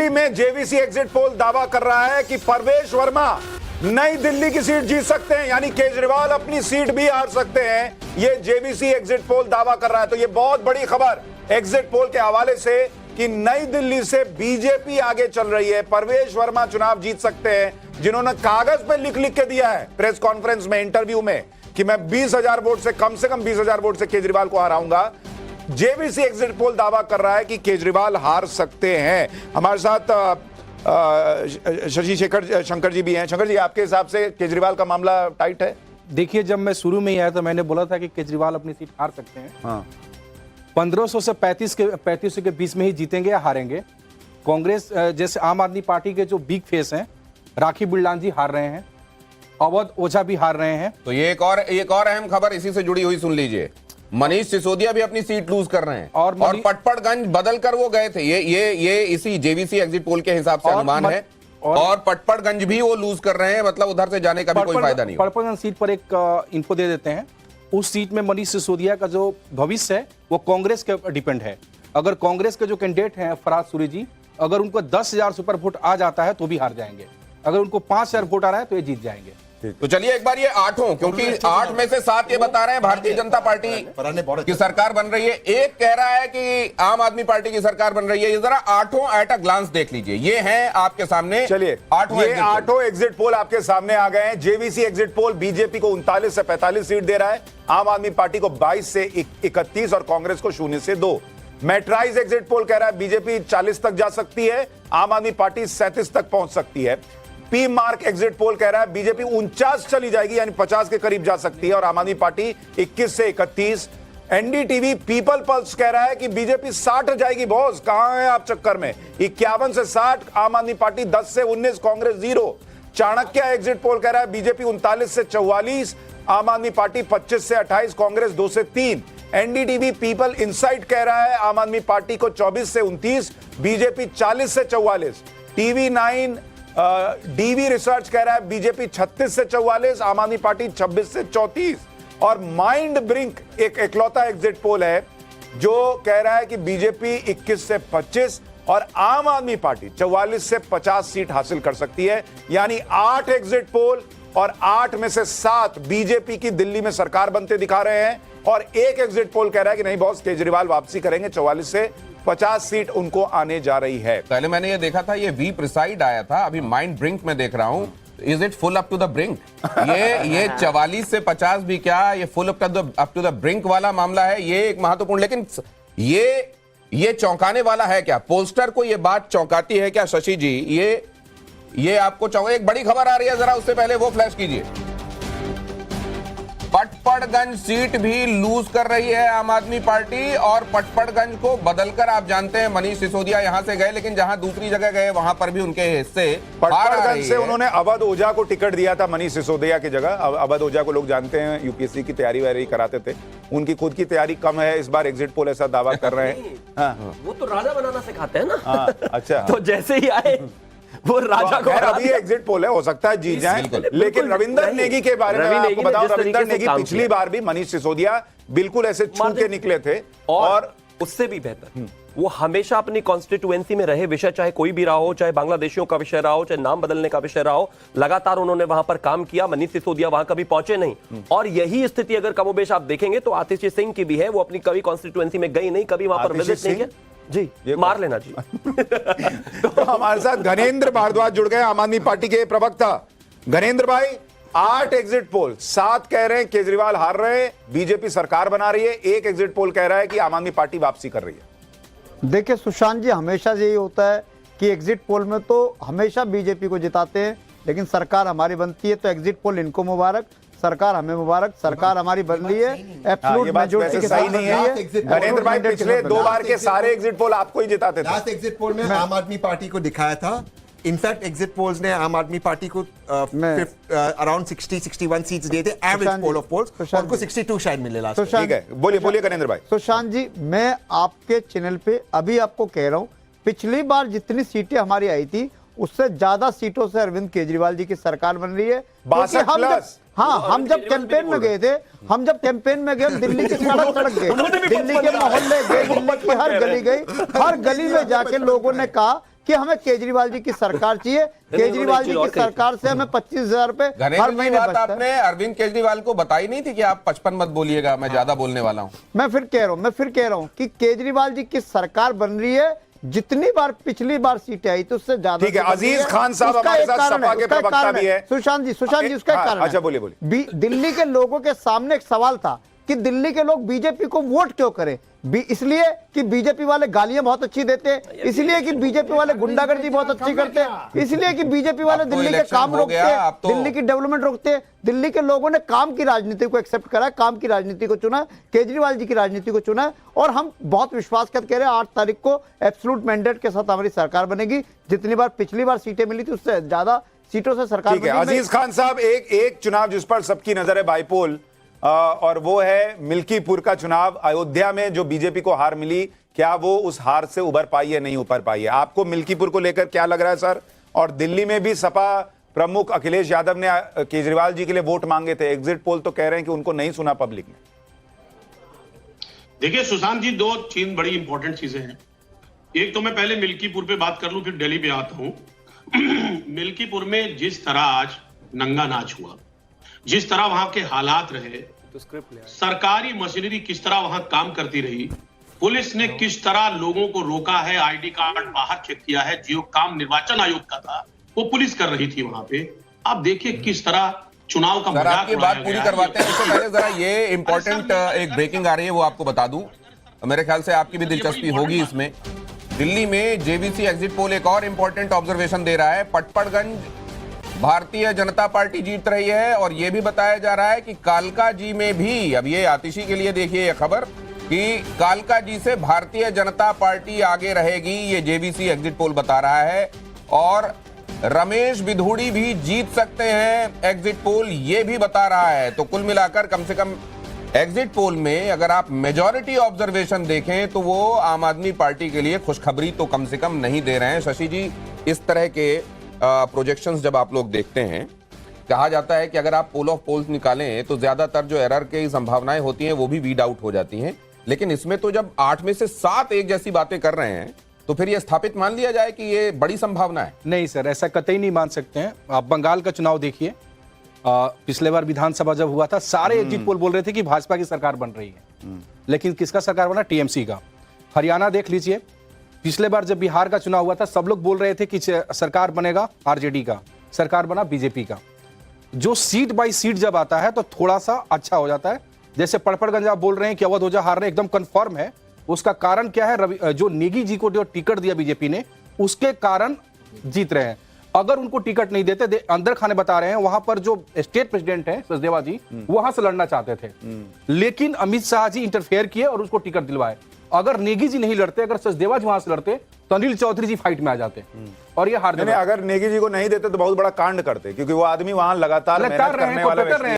दिल्ली में JVC exit poll दावा कर रहा है कि परवेश वर्मा नई दिल्ली की सीट जीत सकते हैं, यानी केजरीवाल अपनी सीट भी हार सकते हैं। ये जेवीसी एग्जिट पोल दावा कर रहा है। तो ये बहुत बड़ी खबर एग्जिट पोल के हवाले से कि नई दिल्ली से बीजेपी आगे चल रही है। परवेश वर्मा चुनाव जीत सकते हैं, जिन्होंने कागज पे लिख लिख के दिया है प्रेस कॉन्फ्रेंस में, इंटरव्यू में, कि मैं 20,000 वोट से कम 20,000 वोट से केजरीवाल को हराऊंगा। जेवीसी एग्जिट पोल दावा कर रहा है कि केजरीवाल हार सकते हैं। हमारे साथ शशि शंकर जी भी हैं। शंकर जी, आपके हिसाब से केजरीवाल का मामला टाइट है? देखिए, जब मैं शुरू में ही आया तो मैंने बोला था कि केजरीवाल अपनी सीट हार सकते हैं। हाँ। 1500 से 3500 के बीच में ही जीतेंगे या हारेंगे। कांग्रेस जैसे आम आदमी पार्टी के जो बिग फेस हैं, राखी बिरलान जी हार रहे हैं, अवध ओझा भी हार रहे हैं। तो ये एक और अहम खबर इसी से जुड़ी हुई सुन लीजिए। मनीष सिसोदिया भी अपनी सीट लूज कर रहे हैं और पटपड़गंज बदल कर वो गए थे। ये इसी जेवीसी एग्जिट पोल के हिसाब से अनुमान है। और पटपड़गंज भी वो लूज कर रहे हैं, मतलब उधर से जाने का भी कोई फायदा नहीं। पटपड़गंज सीट पर एक इन्फो दे देते हैं। उस सीट में मनीष सिसोदिया का जो भविष्य है वो कांग्रेस के ऊपर डिपेंड है। अगर कांग्रेस के जो कैंडिडेट हैं फराज सूरी जी, अगर उनको 10,000 सुपर वोट आ जाता है तो भी हार जाएंगे। अगर उनको 5,000 वोट आ रहा है तो ये जीत जाएंगे। तो चलिए एक बार ये 8 हों, क्योंकि 8 में से 7 ये बता रहे हैं भारतीय जनता पार्टी की सरकार बन रही है, एक कह रहा है कि आम आदमी पार्टी की सरकार बन रही है। ये जरा 8 एट अ ग्लांस देख लीजिए, ये हैं आपके सामने। चलिए, 8 एग्जिट पोल आपके सामने आ गए हैं। जेवीसी एग्जिट पोल बीजेपी को 39 से 45 सीट दे रहा है, आम आदमी पार्टी को 22 से 31 और कांग्रेस को 0 से 2। मैट्राइज एग्जिट पोल कह रहा है बीजेपी 40 तक जा सकती है, आम आदमी पार्टी 37 तक पहुंच सकती है। पी मार्क एग्जिट पोल कह रहा है बीजेपी 49 चली जाएगी, यानी 50 के करीब जा सकती है, और आम आदमी पार्टी 21 से 31। एनडीटीवी पीपल पल्स कह रहा है कि बीजेपी 60 जाएगी। बॉस कहां है आप चक्कर में? 51 से 60, आम आदमी पार्टी 10 से 19, कांग्रेस 0। चाणक्य एग्जिट पोल कह रहा है बीजेपी 39 से 44, आम आदमी पार्टी 25 से 28, कांग्रेस 2 से 3। एनडीटीवी पीपल इंसाइट कह रहा है आम आदमी पार्टी को 24 से 29, बीजेपी 40 से 44। टीवी 9 डीवी रिसर्च कह रहा है बीजेपी 36 से 44, आम आदमी पार्टी 26 से 34। और माइंड ब्रिंक एक इकलौता एग्जिट पोल है जो कह रहा है कि बीजेपी 21 से 25 और आम आदमी पार्टी 44 से 50 सीट हासिल कर सकती है। यानी 8 एग्जिट पोल और 8 में से 7 बीजेपी की दिल्ली में सरकार बनते दिखा रहे हैं, और एक एग्जिट पोल कह रहा है कि नहीं बॉस, केजरीवाल वापसी करेंगे, 44 से 50 सीट उनको आने जा रही है। पहले मैंने ये देखा था, ये वी प्रिसाइड आया था, अभी माइंड ब्रिंक में देख रहा हूं। Is it full up to the brink? ये 44 से 50 भी क्या, ये full up to the brink वाला मामला है। ये एक महत्वपूर्ण, लेकिन ये चौंकाने वाला है क्या? पोस्टर को ये बात चौंकाती है क्या शशि जी? ये आपको चौंका? एक बड़ी खबर आ रही है, जरा उससे पहले वो फ्लैश कीजिए। पटपड़गंज सीट भी लूज कर रही है आम आदमी पार्टी, और पटपड़गंज को बदलकर आप जानते हैं मनीष सिसोदिया यहां से गए, लेकिन जहां दूसरी जगह गए वहां पर भी उनके हिस्से। पटपड़गंज से उन्होंने अवध ओझा को टिकट दिया था मनीष सिसोदिया की जगह। अवध ओझा को लोग जानते हैं, यूपीएससी की तैयारी वायरी कराते थे, उनकी खुद की तैयारी कम है, इस बार एग्जिट पोल ऐसा दावा कर रहे हैं। हाँ। वो तो राजा बनाना सिखाते हैं ना। हाँ, अच्छा। तो जैसे ही आए वो राजा को, अभी एग्जिट पोल है, हो सकता है जीत जाए। लेकिन रविंदर नेगी के बारे में आपको बताऊं, रविंदर नेगी पिछली बार भी मनीष सिसोदिया बिल्कुल ऐसे छू के निकले थे, और उससे भी बेहतर वो हमेशा अपनी कॉन्स्टिट्यूएंसी में रहे, विषय चाहे कोई भी रहा हो, चाहे बांग्लादेशियों का विषय रहा हो, चाहे नाम बदलने का विषय रहा हो, लगातार उन्होंने वहां पर काम किया। मनीष सिसोदिया वहां कभी पहुंचे नहीं, और यही स्थिति अगर कमोबेश आप देखेंगे तो आतिशी सिंह की भी है। वो अपनी कभी कॉन्स्टिट्यूएंसी में गई नहीं, कभी वहां पर विजिट नहीं किया जी, मार लेना जी। तो हमारे साथ घनेंद्र भारद्वाज जुड़ गए, आम आदमी पार्टी के प्रवक्ता। घनेंद्र भाई, 8 एग्जिट पोल, 7 कह रहे हैं केजरीवाल हार रहे हैं, बीजेपी सरकार बना रही है, एक एग्जिट पोल कह रहा है कि आम आदमी पार्टी वापसी कर रही है। देखिए सुशांत जी, हमेशा यही होता है कि एग्जिट पोल में तो हमेशा बीजेपी को जिताते हैं, लेकिन सरकार हमारी बनती है तो एग्जिट पोल इनको मुबारक, सरकार हमें मुबारक, सरकार हमारी बन रही है एब्सोल्यूट मेजॉरिटी के साथ नहीं है। नरेंद्र भाई, पिछले 2 बार के सारे एग्जिट पोल आपको ही जिताते थे। लास्ट एग्जिट पोल में आम आदमी पार्टी को दिखाया था। इनफैक्ट एग्जिट पोल्स ने आम आदमी पार्टी को अराउंड 60-61 सीट्स दिए थे, एवरेज पोल ऑफ पोल्स, उनको 62 शायद मिले लास्ट। ठीक है, बोलिए करेंद्र भाई। सुशांत जी, मैं आपके चैनल पे अभी आपको कह रहा हूँ, पिछली बार जितनी सीटें हमारी आई थी उससे ज्यादा सीटों से अरविंद केजरीवाल जी की सरकार बन रही है। हम जब कैंपेन में गए थे, हम दिल्ली के सड़क गए, दिल्ली के मोहल्ले गए, दिल्ली की हर गली गई, हर गली में जाके लोगों ने कहा कि हमें केजरीवाल जी की सरकार चाहिए, केजरीवाल जी की सरकार से हमें 25,000 रुपए हर घनेश्वर जी, महीने बात बचता है। आपने अरविंद केजरीवाल को बताई नहीं थी कि आप 55 मत बोलिएगा, मैं ज्यादा बोलने वाला हूं। मैं फिर कह रहा हूं कि केजरीवाल जी की सरकार बन रही है, जितनी बार पिछली बार सीटें आई तो उससे ज्यादा। ठीक है, अजीज खान साहब हमारे साथ सपा के प्रवक्ता भी है। सुशांत जी उसका हाँ, कारण अच्छा, है। बोलिए। दिल्ली के लोगों के सामने एक सवाल था कि दिल्ली के लोग बीजेपी को वोट क्यों करें। इसलिए कि बीजेपी वाले गालियां बहुत अच्छी देते हैं, इसलिए कि बीजेपी वाले गुंडागर्दी बहुत अच्छी करते हैं, इसलिए कि बीजेपी वाले दिल्ली के काम रोकते हैं, दिल्ली की डेवलपमेंट रोकते हैं। दिल्ली के लोगों ने काम की राजनीति को एक्सेप्ट करा, काम की राजनीति को चुना, केजरीवाल जी की राजनीति को चुना, और हम बहुत विश्वास करके कह रहे हैं 8 तारीख को एब्सोल्यूट मैंडेट के साथ हमारी सरकार बनेगी। जितनी बार पिछली बार सीटें मिली थी उससे ज्यादा सीटों से सरकार ठीक है, बनेगी। अजीज खान साहब, एक चुनाव जिस पर सबकी नजर है बाइपोल, और वो है मिल्कीपुर का चुनाव। अयोध्या में जो बीजेपी को हार मिली, क्या वो उस हार से उबर पाई है, नहीं उबर पाई है? आपको मिल्कीपुर को लेकर क्या लग रहा है सर? और दिल्ली में भी सपा प्रमुख अखिलेश यादव ने केजरीवाल जी के लिए वोट मांगे थे, एग्जिट पोल तो कह रहे हैं कि उनको नहीं सुना पब्लिक ने। देखिए सुशांत जी, 2-3 बड़ी इंपॉर्टेंट चीजें हैं। एक तो मैं पहले मिल्कीपुर पे बात कर लूं, फिर दिल्ली पे आता हूं। मिल्कीपुर में जिस तरह आज नंगा नाच हुआ, जिस तरह वहां के हालात रहे, सरकारी मशीनरी किस तरह वहां काम करती रही, पुलिस ने किस तरह लोगों को रोका है, आईडी कार्ड बाहर चेक किया है, जो काम निर्वाचन आयोग का था वो पुलिस कर रही थी वहां पे। आप देखिए किस तरह चुनाव का सर, मजाक आपकी उड़ाया बात पूरी गया है। करवाते हैं उससे पहले जरा ये इंपॉर्टेंट एक ब्रेकिंग आ रही है, वो आपको बता दूं। मेरे ख्याल से आपकी भी दिलचस्पी होगी इसमें। दिल्ली में जेवीसी एग्जिट पोल एक और इंपॉर्टेंट ऑब्जर्वेशन दे रहा है। पटपड़गंज भारतीय जनता पार्टी जीत रही है, और यह भी बताया जा रहा है कि कालकाजी में भी, अब ये आतिशी के लिए देखिए ये खबर, कि कालकाजी से भारतीय जनता पार्टी आगे रहेगी, ये जेवीसी एग्जिट पोल बता रहा है। और रमेश बिधूड़ी भी जीत सकते हैं, एग्जिट पोल ये भी बता रहा है। तो कुल मिलाकर कम से कम एग्जिट पोल में अगर आप मेजॉरिटी ऑब्जर्वेशन देखें तो वो आम आदमी पार्टी के लिए खुशखबरी तो कम से कम नहीं दे रहे हैं। शशि जी, इस तरह के प्रोजेक्शंस जब आप लोग देखते हैं, कहा जाता है कि अगर आप पोल ऑफ पोल्स निकालें तो ज्यादातर जो एरर की संभावनाएं होती हैं वो भी वीड आउट हो जाती हैं। लेकिन इसमें तो जब 8 में से 7 एक जैसी बातें कर रहे हैं, तो फिर यह स्थापित मान लिया जाए कि ये बड़ी संभावना है। नहीं सर, ऐसा कतई नहीं मान सकते हैं। आप बंगाल का चुनाव देखिए, पिछले बार विधानसभा जब हुआ था, सारे एग्जिट पोल बोल रहे थे कि भाजपा की सरकार बन रही है, लेकिन किसका सरकार बना? टीएमसी का। हरियाणा देख लीजिए, पिछले बार जब बिहार का चुनाव हुआ था, सब लोग बोल रहे थे कि सरकार बनेगा आरजेडी का, सरकार बना बीजेपी का। जो सीट बाई सीट जब आता है तो थोड़ा सा अच्छा हो जाता है। जैसे पड़पड़गंज आप बोल रहे हैं कि अवध ओझा हार रहे, एकदम कंफर्म है। उसका कारण क्या है? जो नेगी जी को जो टिकट दिया बीजेपी ने, उसके कारण जीत रहे हैं। अगर उनको टिकट नहीं देते, अंदर खाने बता रहे हैं, वहां पर जो स्टेट प्रेसिडेंट है सचदेवा जी, वहां से लड़ना चाहते थे, लेकिन अमित शाह जी इंटरफेयर किए और उसको टिकट दिलवाए। अगर नेगी जी नहीं लड़ते, अगर सचदेवा जी वहां से लड़ते, तो अनिल चौधरी जी फाइट में आ जाते और ये हार नहीं, अगर नेगी जी को नहीं देते तो बहुत बड़ा कांड करते, क्योंकि वो आदमी वहां लगातार मेहनत करने वाला व्यक्ति है।